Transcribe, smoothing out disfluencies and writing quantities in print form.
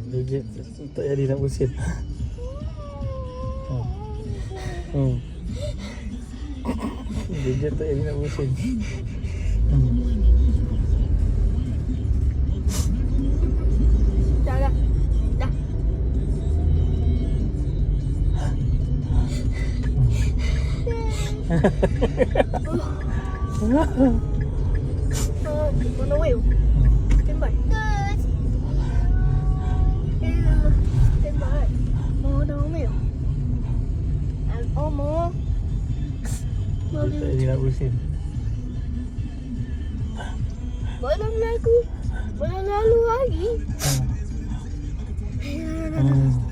Legit. Tak jadi nak pusing. Legit tak jadi nak pusing. Dah dah. Dah. Mana wheel? Tembak. Tembak. Mau dah wheel. Mau. Tak jadi nak pusing. Belum lagu. Belum lalu lagi. Hmm.